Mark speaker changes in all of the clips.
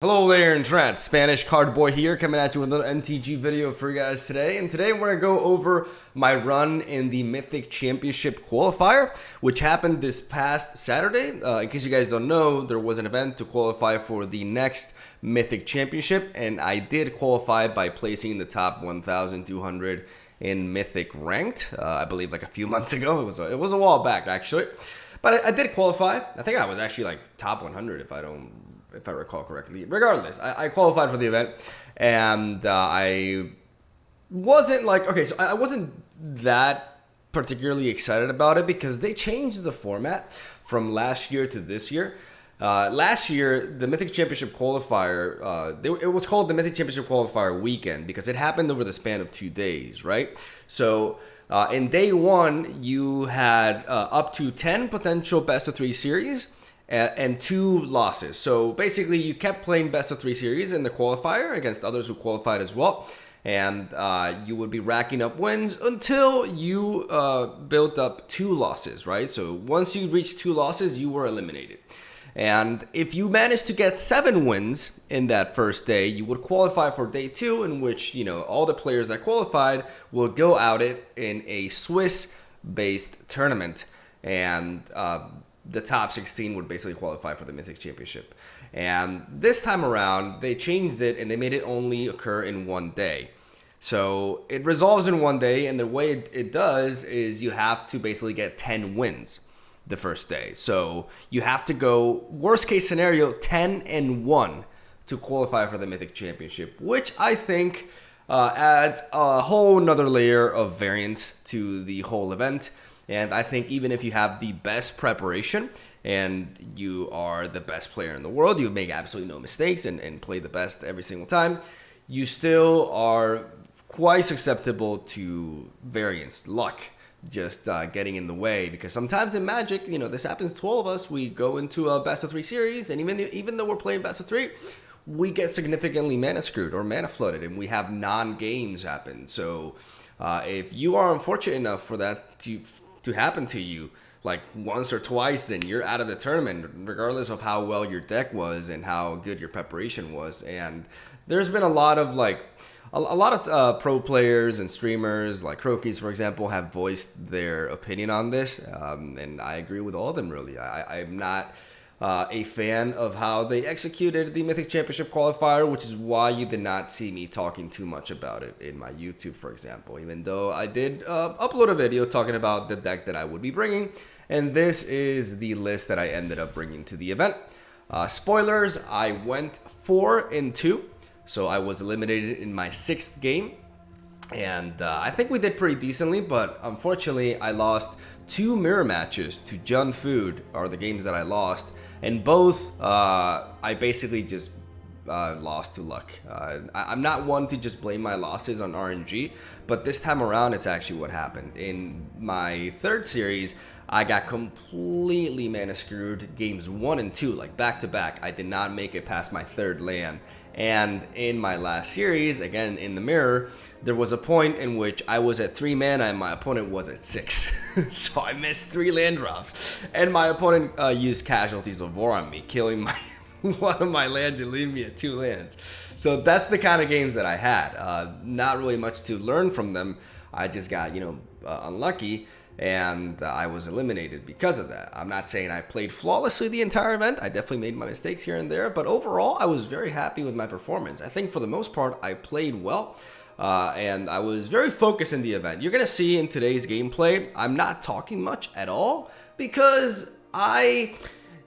Speaker 1: Hello there, Trent. Spanish Card Boy here, coming at you with another MTG video for you guys today. And today we're going to go over my run in the Mythic Championship Qualifier, which happened this past Saturday. In case you guys don't know, there was an event to qualify for the next Mythic Championship, and I did qualify by placing in the top 1,200 in Mythic ranked. I believe like a few months ago. It was a while back actually, but I did qualify. I think I was actually like top 100 if I recall correctly. Regardless, I qualified for the event, and I wasn't like, okay, so I wasn't that particularly excited about it because they changed the format from last year to this year. Last year, the Mythic Championship Qualifier, it was called the Mythic Championship Qualifier weekend because it happened over the span of 2 days, right? So in day one, you had up to 10 potential best of 3 series and 2 losses. So basically, you kept playing best of 3 series in the qualifier against others who qualified as well. And you would be racking up wins until you built up 2 losses, right? So once you reached 2 losses, you were eliminated. And if you managed to get 7 wins in that first day, you would qualify for day 2, in which, you know, all the players that qualified will go out it in a Swiss-based tournament. And the top 16 would basically qualify for the Mythic Championship. And this time around, they changed it and they made it only occur in 1 day. So it resolves in 1 day, and the way it does is you have to basically get 10 wins the first day. So you have to go, worst case scenario, 10-1 to qualify for the Mythic Championship, which I think adds a whole nother layer of variance to the whole event. And I think even if you have the best preparation and you are the best player in the world, you make absolutely no mistakes and play the best every single time, you still are quite susceptible to variance, luck, just getting in the way. Because sometimes in Magic, you know, this happens to all of us. We go into a best of 3 series, and even though we're playing best of 3, we get significantly mana screwed or mana flooded, and we have non-games happen. So if you are unfortunate enough for that to happen to you like once or twice, then you're out of the tournament, regardless of how well your deck was and how good your preparation was. And there's been a lot of pro players and streamers like Crokies, for example, have voiced their opinion on this, and I agree with all of them, really. I'm not a fan of how they executed the Mythic Championship Qualifier, which is why you did not see me talking too much about it in my YouTube, for example, even though I did upload a video talking about the deck that I would be bringing, and this is the list that I ended up bringing to the event. Spoilers, I went 4-2. So I was eliminated in my 6th game, and I think we did pretty decently, but unfortunately I lost 2 mirror matches to Jun Food, are the games that I lost, and both I basically just lost to luck. I'm not one to just blame my losses on RNG, but this time around it's actually what happened. In my 3rd series, I got completely mana screwed games 1 and 2, like back to back. I did not make it past my 3rd land. And in my last series, again in the mirror, there was a point in which I was at 3 mana and my opponent was at 6. So I missed 3 land drops. And my opponent used Casualties of War on me, killing one of my lands and leaving me at 2 lands. So that's the kind of games that I had. Not really much to learn from them. I just got, unlucky. And I was eliminated because of that. I'm not saying I played flawlessly the entire event. I definitely made my mistakes here and there, but overall I was very happy with my performance. I think for the most part I played well, and I was very focused in the event. You're gonna see in today's gameplay I'm not talking much at all because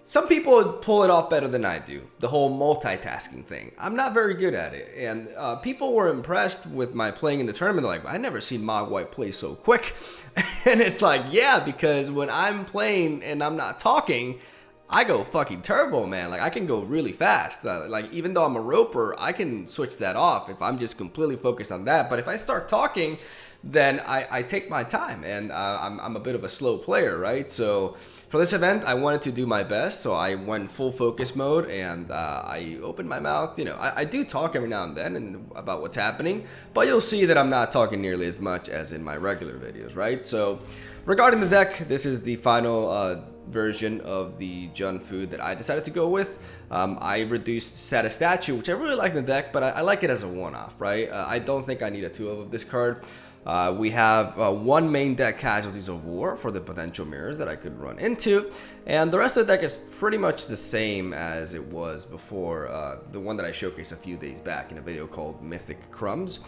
Speaker 1: some people pull it off better than I do, the whole multitasking thing. I'm not very good at it, and people were impressed with my playing in the tournament. They're like, I never seen Mogwai play so quick. And it's like, yeah, because when I'm playing and I'm not talking, I go fucking turbo, man. Like, I can go really fast. Like, even though I'm a roper, I can switch that off if I'm just completely focused on that. But if I start talking, then I take my time, and I'm a bit of a slow player, right? So for this event, I wanted to do my best, so I went full focus mode, and I opened my mouth. You know, I do talk every now and then about what's happening, but you'll see that I'm not talking nearly as much as in my regular videos, right? So regarding the deck, this is the final version of the Jun food that I decided to go with. I reduced Status Statue, which I really like in the deck, but I like it as a one-off, right? I don't think I need a 2 of this card. We have 1 main deck Casualties of War for the potential mirrors that I could run into, and the rest of the deck is pretty much the same as it was before, the one that I showcased a few days back in a video called Mythic Crumbs.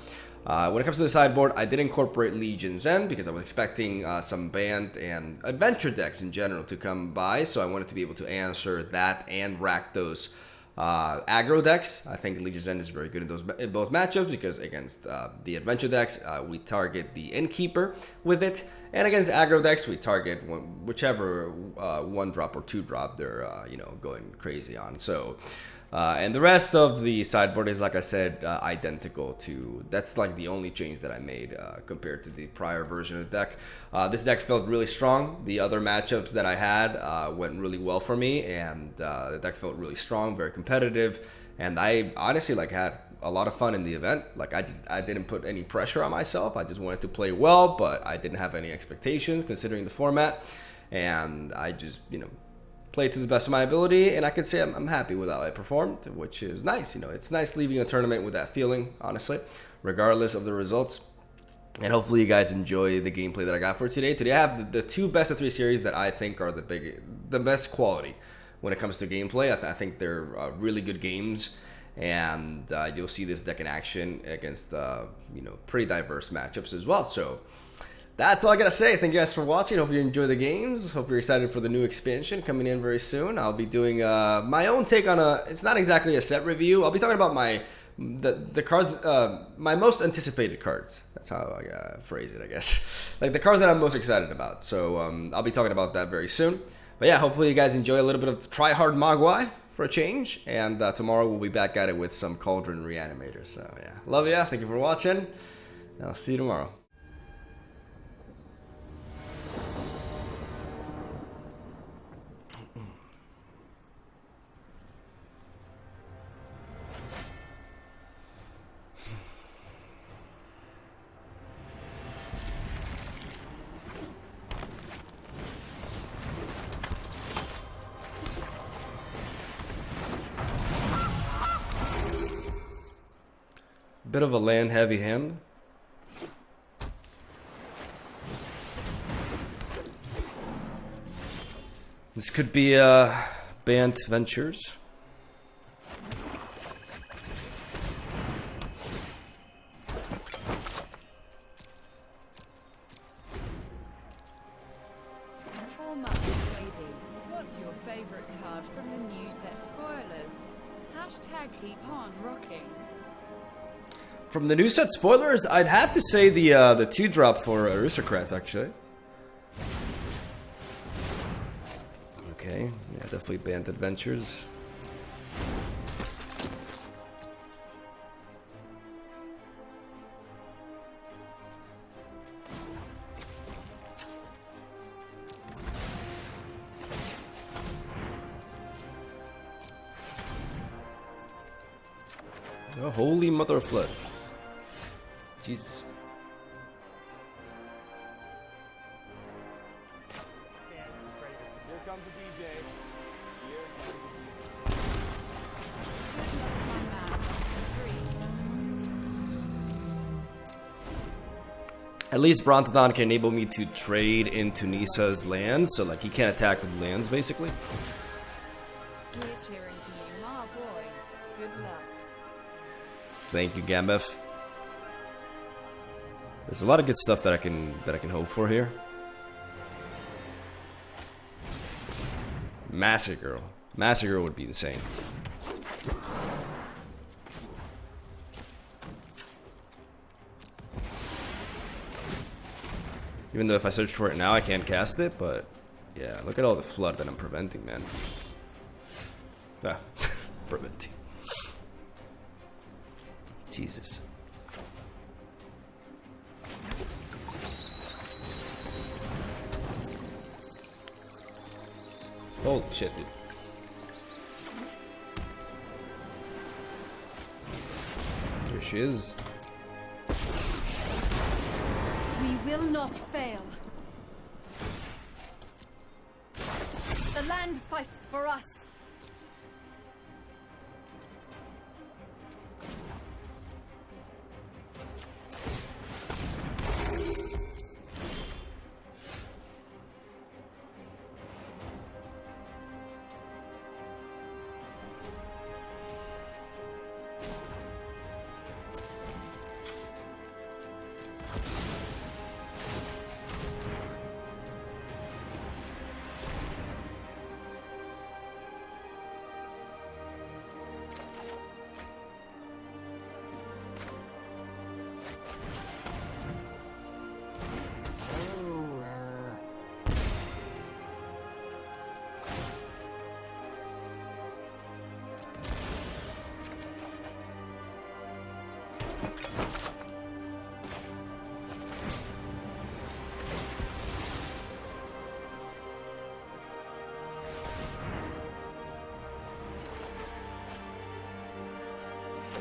Speaker 1: When it comes to the sideboard, I did incorporate Legion's End because I was expecting some banned and adventure decks in general to come by, so I wanted to be able to answer that and Rakdos aggro decks. I think Legion's End is very good in both matchups because against the adventure decks, we target the Innkeeper with it, and against aggro decks, we target whichever 1-drop or 2-drop they're going crazy on. So. And the rest of the sideboard is, like I said, identical to, that's like the only change that I made compared to the prior version of the deck. This deck felt really strong. The other matchups that I had went really well for me, and the deck felt really strong, very competitive, and I honestly had a lot of fun in the event. I didn't put any pressure on myself. I just wanted to play well, but I didn't have any expectations considering the format, and I just, played to the best of my ability, and I can say I'm happy with how I performed, which is nice. It's nice leaving a tournament with that feeling, honestly, regardless of the results. And hopefully you guys enjoy the gameplay that I got for today. Today I have the 2 best of 3 series that I think are the best quality when it comes to gameplay. I think they're really good games, and you'll see this deck in action against pretty diverse matchups as well. So that's all I gotta say. Thank you guys for watching. Hope you enjoy the games. Hope you're excited for the new expansion coming in very soon. I'll be doing my own take on it's not exactly a set review. I'll be talking about the cards, my most anticipated cards. That's how I phrase it, I guess. Like the cards that I'm most excited about. So I'll be talking about that very soon. But yeah, hopefully you guys enjoy a little bit of Try Hard Mogwai for a change. And tomorrow we'll be back at it with some Cauldron Reanimators. So yeah, love ya. Thank you for watching. I'll see you tomorrow. Bit of a land heavy hand. This could be Banned Ventures.
Speaker 2: What's your favorite card from the new set spoilers? Hashtag keep on rocking.
Speaker 1: From the new set spoilers, I'd have to say the 2-drop for Aristocrats, actually. Okay, yeah, definitely Banned Adventures. Oh, holy mother of flood. Jesus.
Speaker 3: Here comes a DJ.
Speaker 1: At least Brontodon can enable me to trade into Nisa's lands, so like he can't attack with lands basically.
Speaker 2: We're cheering for you, my boy. Good luck.
Speaker 1: Thank you, Gambef. There's a lot of good stuff that I can hope for here. Massacre. Massacre would be insane. Even though if I search for it now, I can't cast it, but yeah, look at all the flood that I'm preventing, man. Ah, preventing. Jesus. Holy shit, dude. Here she is.
Speaker 4: We will not fail. The land fights for us.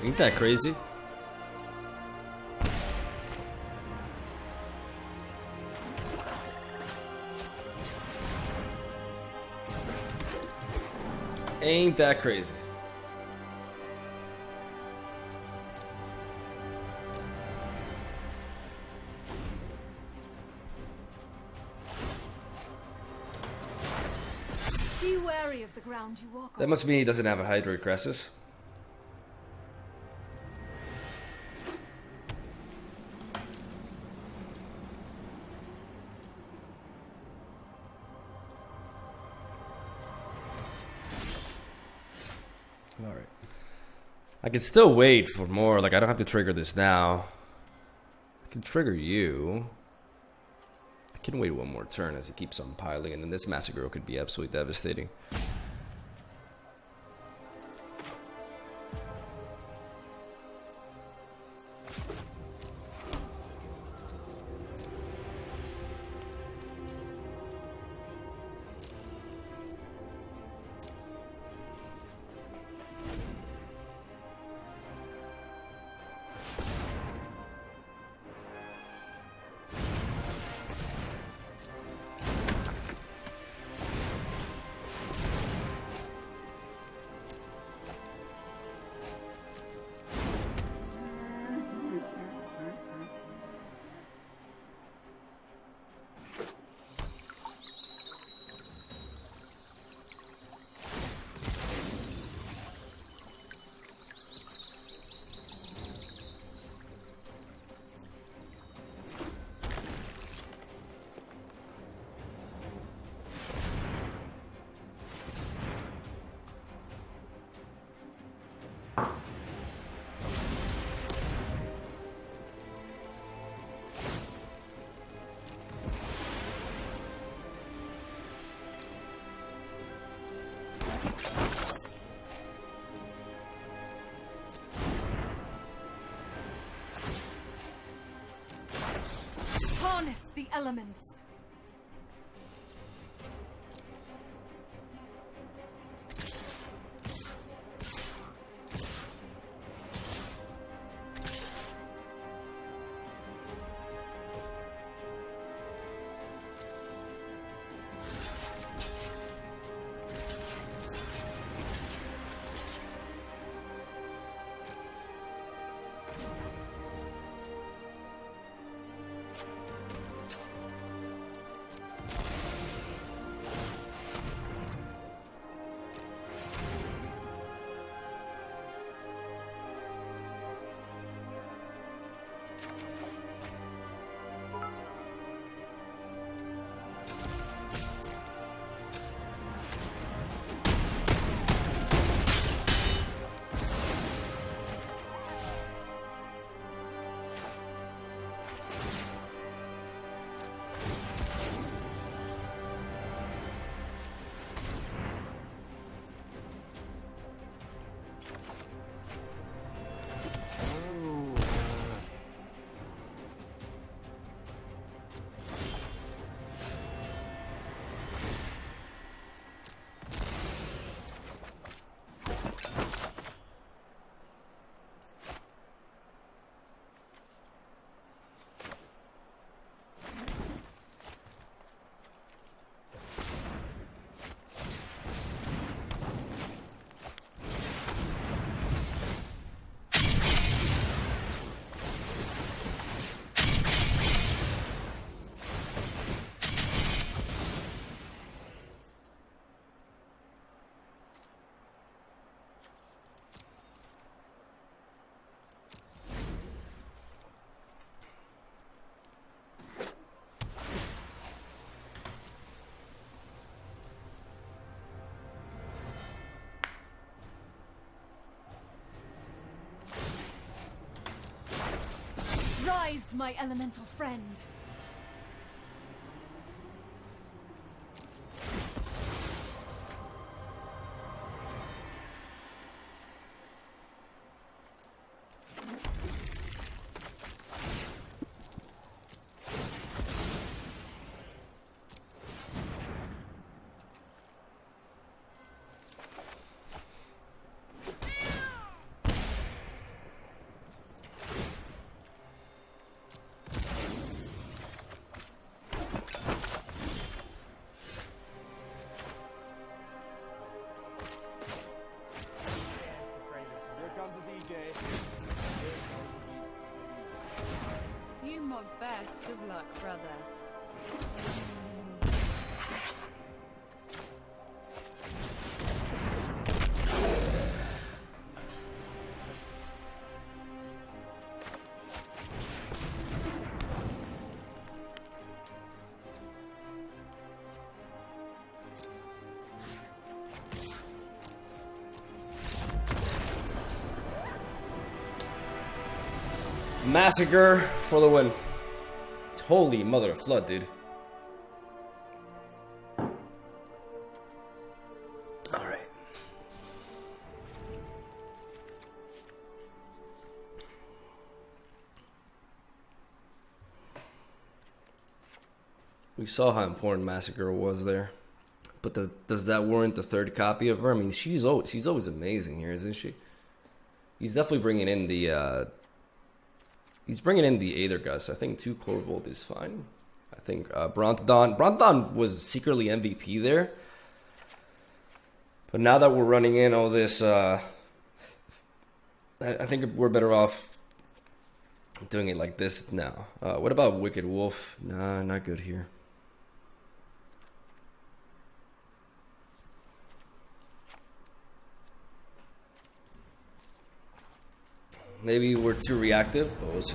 Speaker 1: Ain't that crazy? Ain't that crazy?
Speaker 4: Be wary of the ground you walk on.
Speaker 1: That must mean he doesn't have a Hydroid Crescus. Alright. I can still wait for more. Like, I don't have to trigger this now. I can trigger you. I can wait one more turn as he keeps on piling, and then this Massacre could be absolutely devastating.
Speaker 4: Harness the elements. my elemental friend.
Speaker 3: Here comes the DJ.
Speaker 2: You mog best of luck, brother.
Speaker 1: Massacre for the win. Holy mother of flood, dude. Alright. We saw how important Massacre was there. But does that warrant the third copy of her? I mean, she's always amazing here, isn't she? He's definitely bringing in the he's bringing in the Aether Gust. I think 2 Corvold is fine. I think Brontodon was secretly MVP there. But now that we're running in all this, I think we're better off doing it like this now. What about Wicked Wolf? Nah, not good here. Maybe we're too reactive, but we'll see.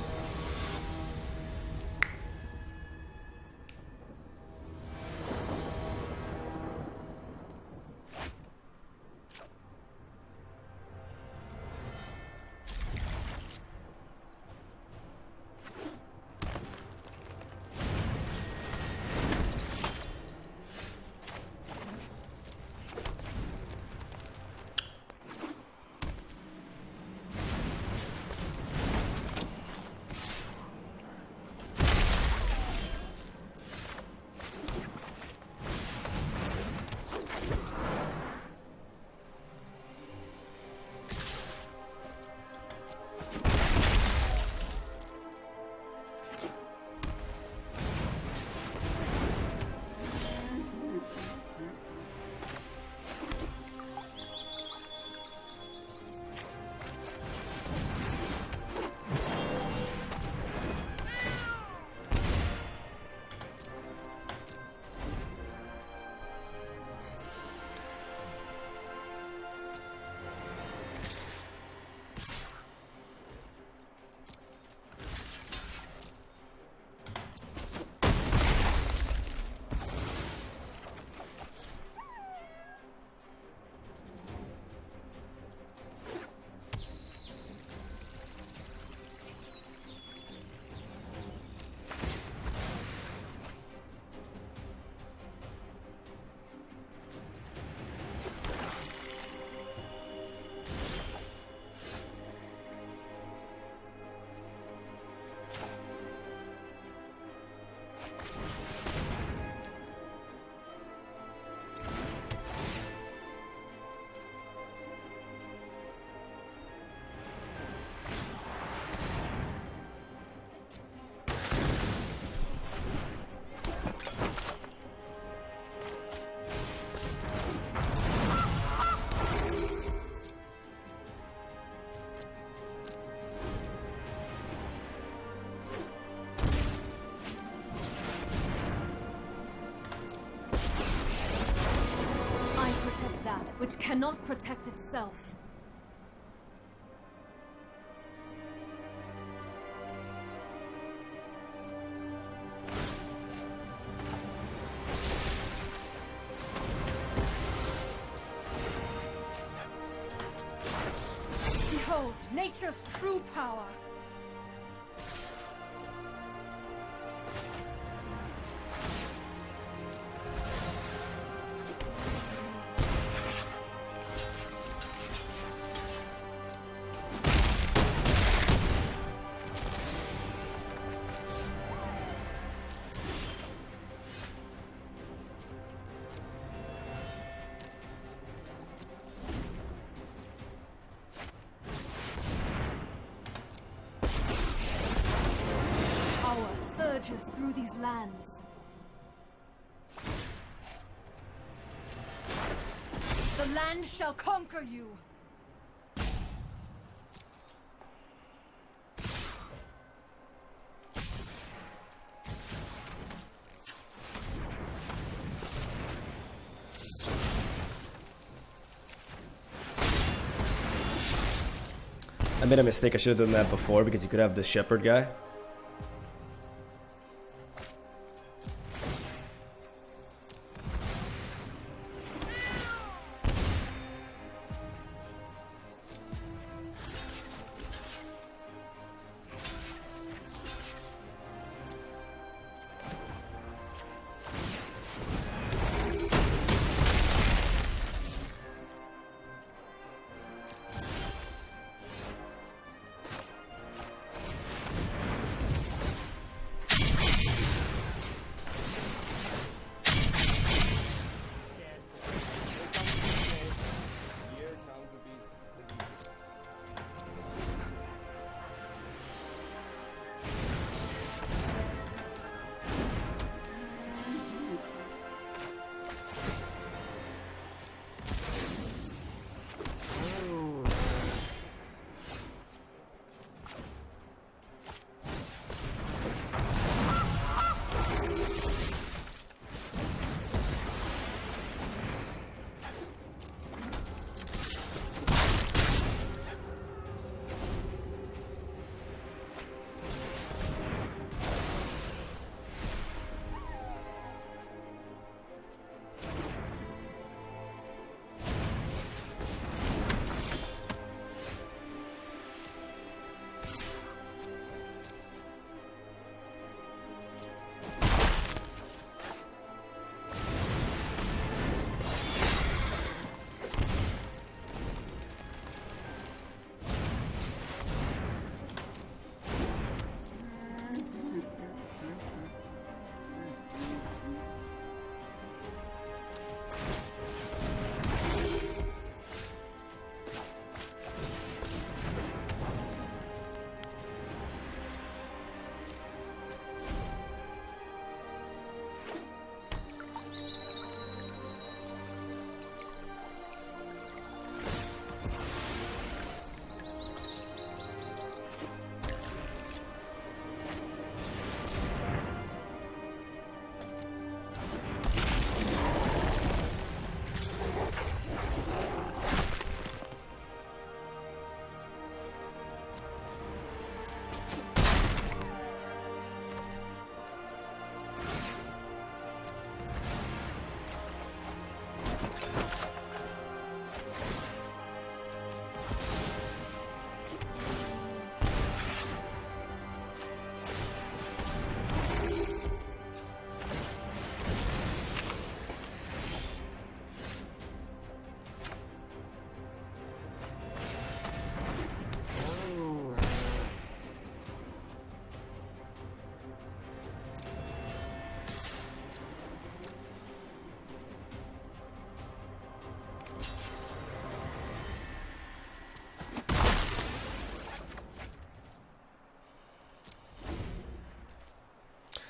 Speaker 4: which cannot protect itself. Behold, nature's true power. through these lands. The land shall conquer you.
Speaker 1: I made a mistake. I should have done that before because you could have the shepherd guy.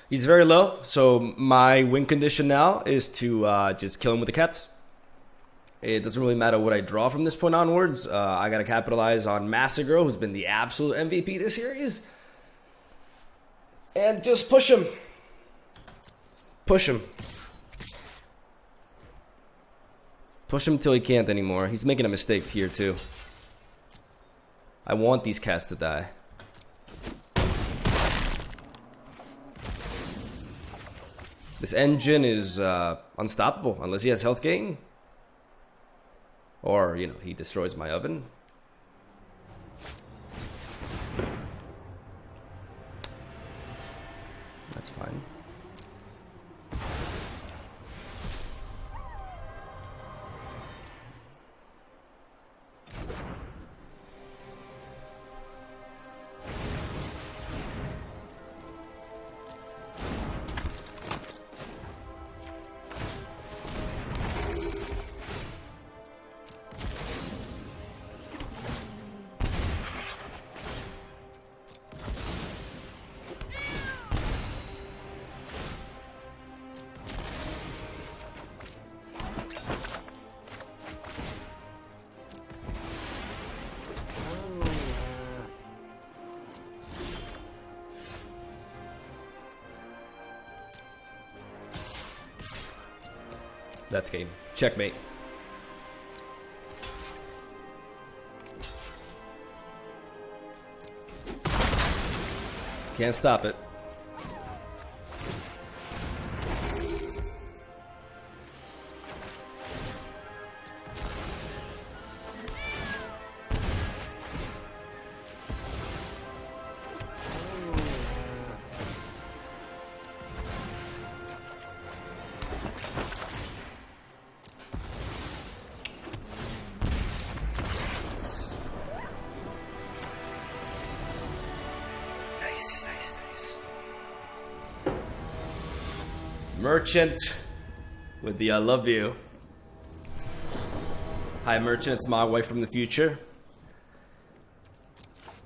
Speaker 1: He's very low, so my win condition now is to just kill him with the cats. It doesn't really matter what I draw from this point onwards. I got to capitalize on Massacre, who's been the absolute MVP this series. And just push him. Push him. Push him till he can't anymore. He's making a mistake here, too. I want these cats to die. This engine is unstoppable unless he has health gain. Or, you know, he destroys my oven. That's fine. That's game. Checkmate. Can't stop it. Nice. Merchant with the I love you. Hi, Merchant. It's Mogwai from the future.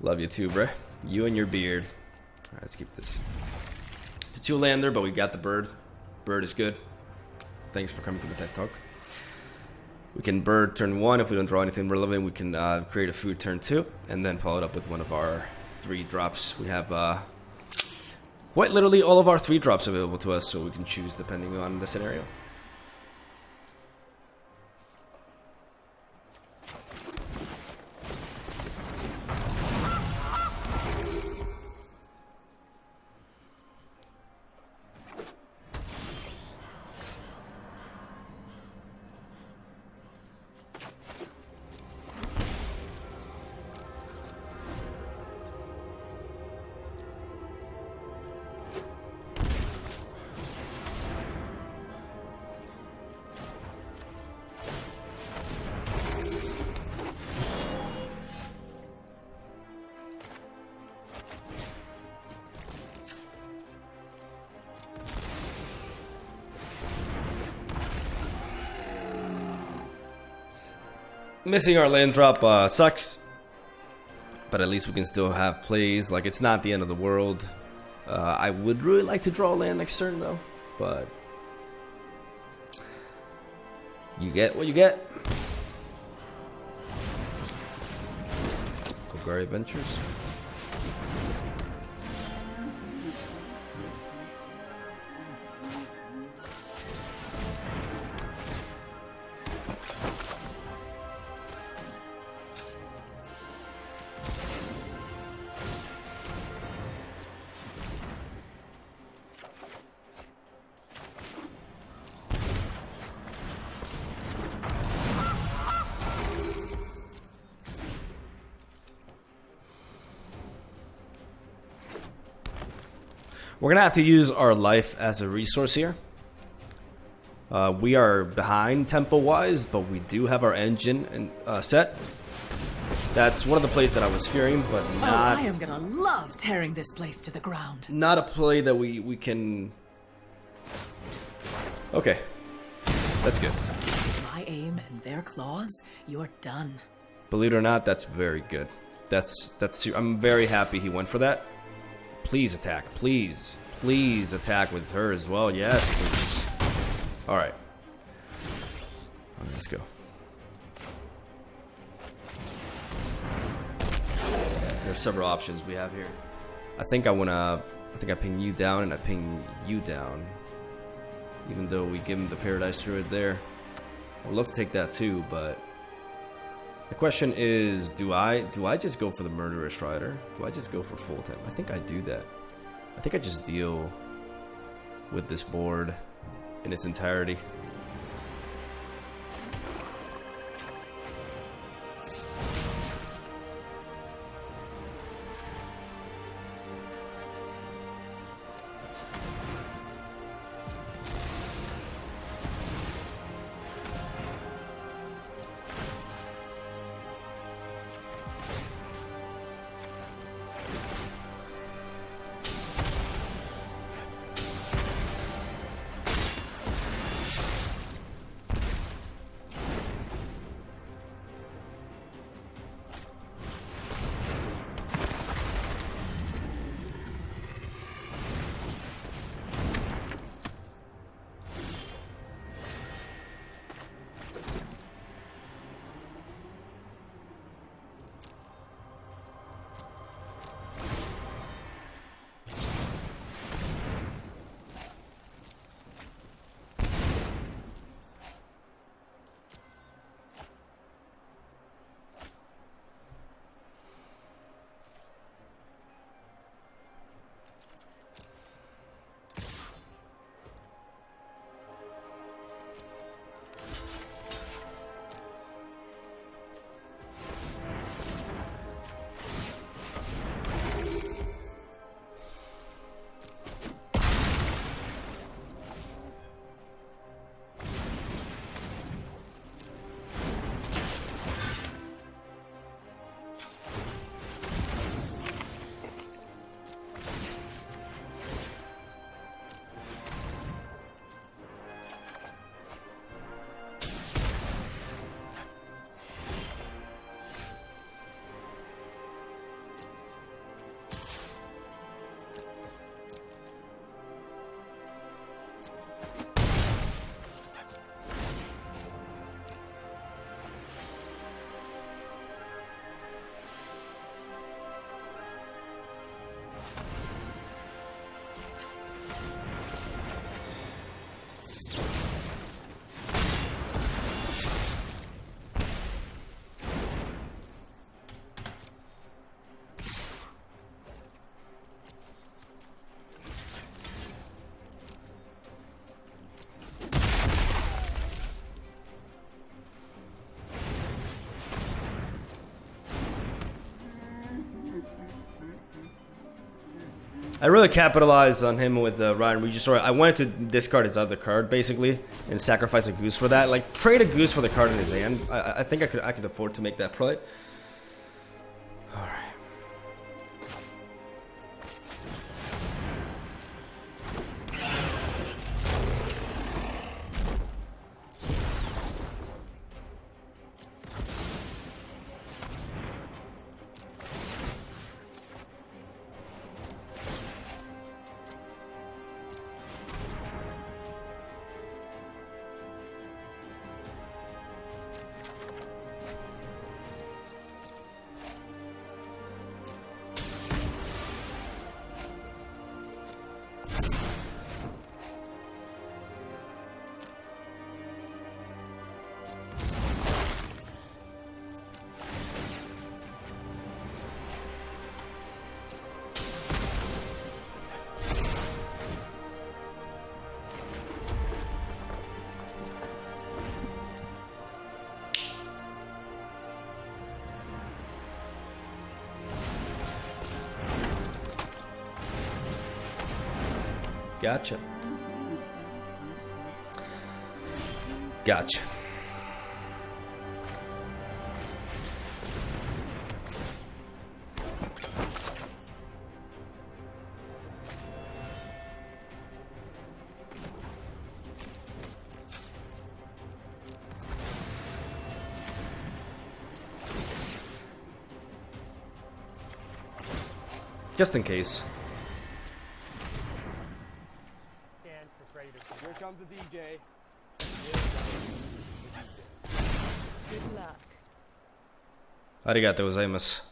Speaker 1: Love you too, bruh. You and your beard. Alright, let's keep this. It's a 2-lander, but we got the bird. Bird is good. Thanks for coming to the Tech Talk. We can bird turn 1. If we don't draw anything relevant, we can create a food turn 2, and then follow it up with one of our 3 drops. We have quite literally all of our 3 drops available to us, so we can choose depending on the scenario. Missing our land drop sucks, but at least we can still have plays. Like, it's not the end of the world. I would really like to draw land next turn though, but you get what you get. Golgari Adventures. We're gonna have to use our life as a resource here. We are behind tempo-wise, but we do have our engine set. That's one of the plays that I was fearing, but not.
Speaker 5: Oh, I am gonna love tearing this place to the ground.
Speaker 1: Not a play that we can. Okay, that's good.
Speaker 5: My aim and their claws, you're done.
Speaker 1: Believe it or not, that's very good. That's. I'm very happy he went for that. Please attack. Please attack with her as well. Yes, please. All right, let's go. There are several options we have here. I think I ping you down and I ping you down. Even though we give him the Paradise Druid there. I'd love to take that too, but the question is, do I just go for the Murderous Strider? Do I just go for full temp? I think I do that. I think I just deal with this board in its entirety. I really capitalized on him with Ryan Regisaur. I wanted to discard his other card basically and sacrifice a goose for that. Like trade a goose for the card in his hand. I think I could afford to make that play. All right. Gotcha. Gotcha. Just in case.
Speaker 3: Here comes the DJ.
Speaker 2: Good luck.
Speaker 1: Arigatou gozaimasu.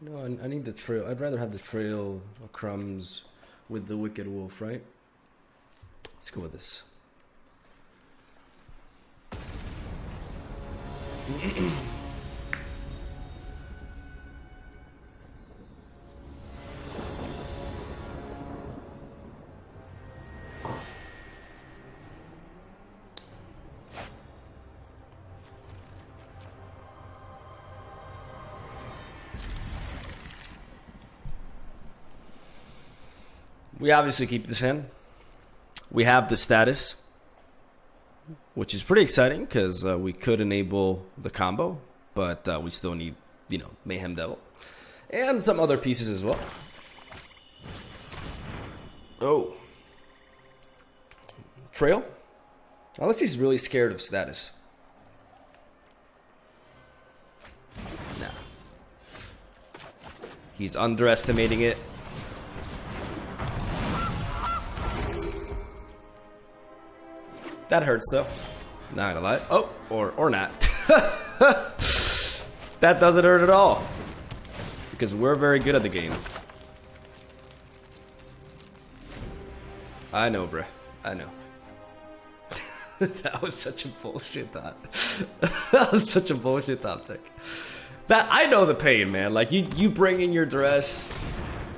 Speaker 1: No, I need the trail. I'd rather have the trail of crumbs with the Wicked Wolf, right? Let's go with this. We obviously keep this in. We have the status, which is pretty exciting because we could enable the combo, but we still need, you know, Mayhem Devil and some other pieces as well. Oh, Trail. Unless he's really scared of status. No, he's underestimating it. That hurts though. Not gonna lie. Oh, or not. That doesn't hurt at all. Because we're very good at the game. I know, bruh. I know. That was such a bullshit thought. That was such a bullshit thought, Dick. That I know the pain, man. Like you bring in your dress,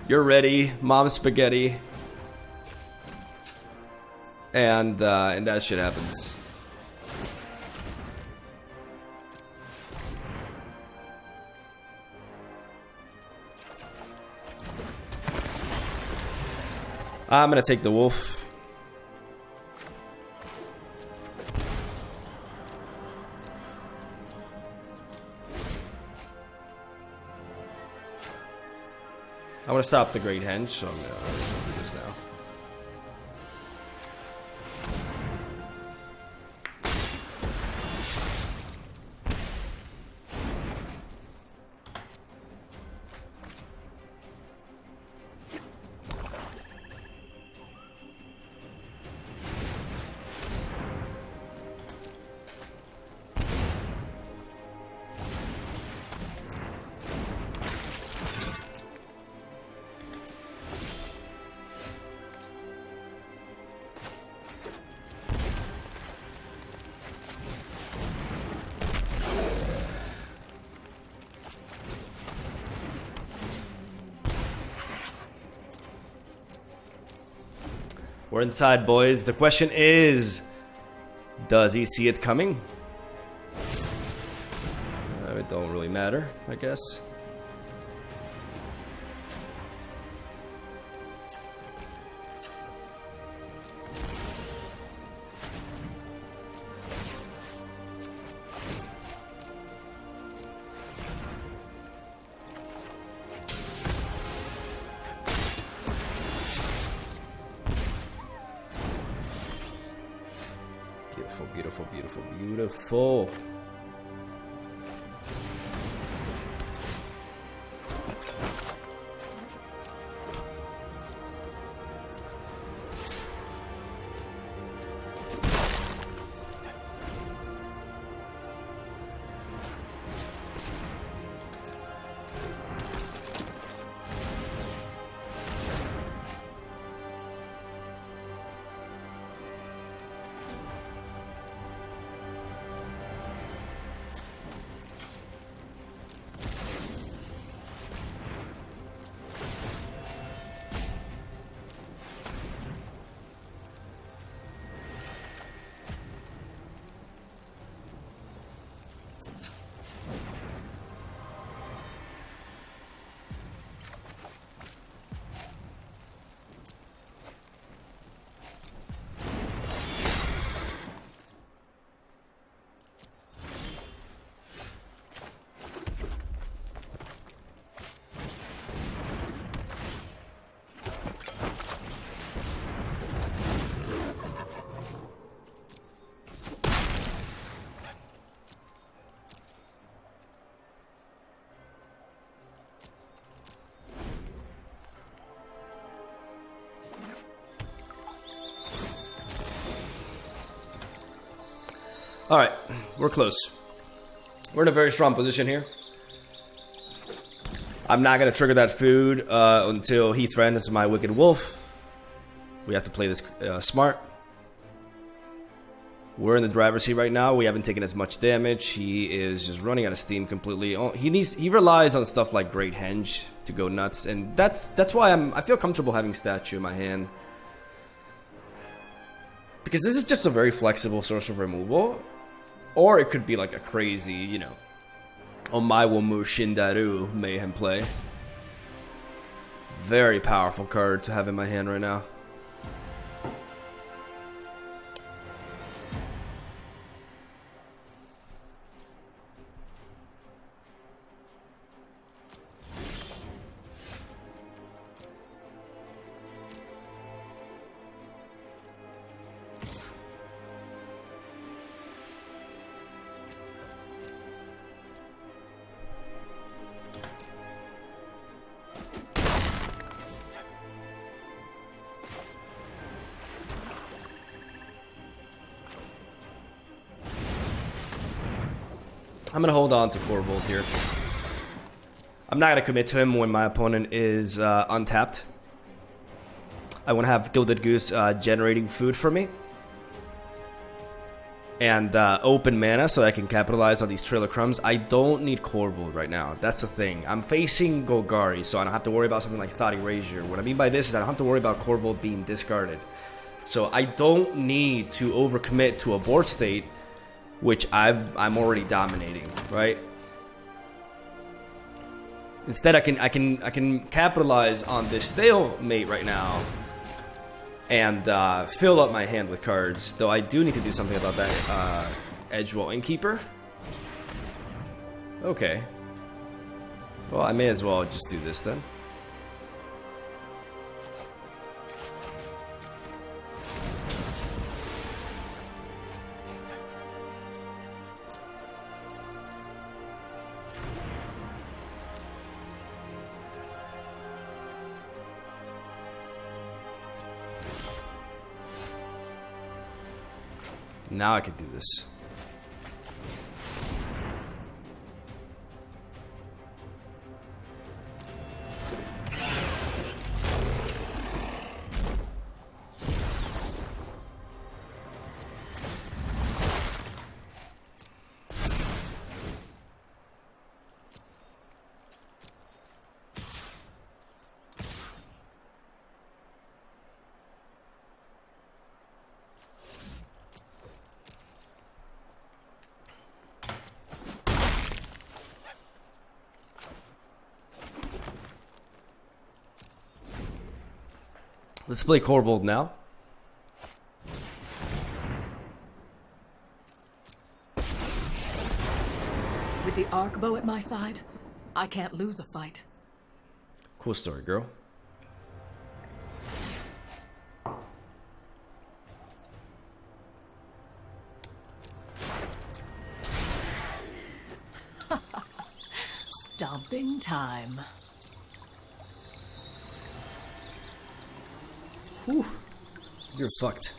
Speaker 1: you're ready, mom's spaghetti, and that shit happens. I'm gonna take the wolf. I want to stop the Great Henge, so I'm gonna do this now. We're inside, boys. The question is, does he see it coming? It don't really matter, I guess. Beautiful, beautiful, beautiful, beautiful. All right, we're close. We're in a very strong position here. I'm not gonna trigger that food until he threatens my Wicked Wolf. We have to play this smart. We're in the driver's seat right now. We haven't taken as much damage. He is just running out of steam completely. He relies on stuff like Great Henge to go nuts, and that's why I feel comfortable having Statue in my hand. Because this is just a very flexible source of removal. Or it could be like a crazy, you know, Omaiwamu Shindaru Mayhem play. Very powerful card to have in my hand right now. I'm going to hold on to Corvold here. I'm not going to commit to him when my opponent is untapped. I want to have Gilded Goose generating food for me. and open mana so I can capitalize on these Trail of Crumbs. I don't need Corvold right now. That's the thing. I'm facing Golgari, so I don't have to worry about something like Thought Erasure. What I mean by this is I don't have to worry about Corvold being discarded. So I don't need to overcommit to a board state, which I'm already dominating, right? Instead, I can capitalize on this stalemate right now and fill up my hand with cards. Though I do need to do something about that Edgewall Innkeeper. Okay. Well, I may as well just do this then. Now I can do this. Let's play Corvold now.
Speaker 5: With the arc bow at my side, I can't lose a fight.
Speaker 1: Cool story, girl.
Speaker 5: Stomping time.
Speaker 1: Whew. You're fucked.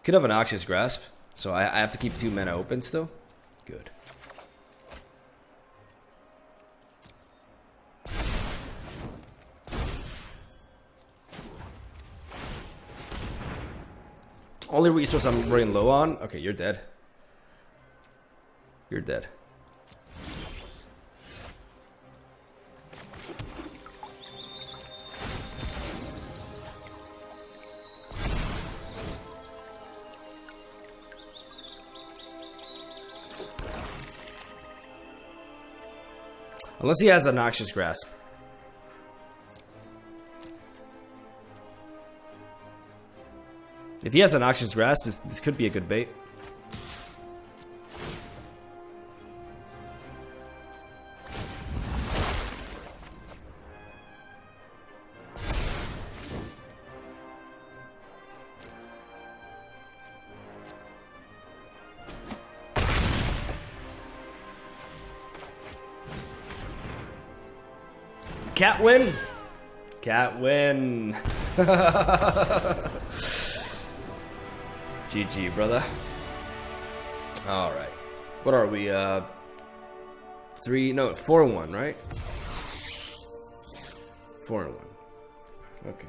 Speaker 1: Could have an Noxious Grasp, so I have to keep 2 mana open still. Good. Only resource I'm running low on. Okay, you're dead. You're dead. Unless he has a Noxious Grasp. If he has a Noxious Grasp, this could be a good bait. Cat win. Cat win. GG, brother. All right. What are we? 4-1, right? 4-1. Okay.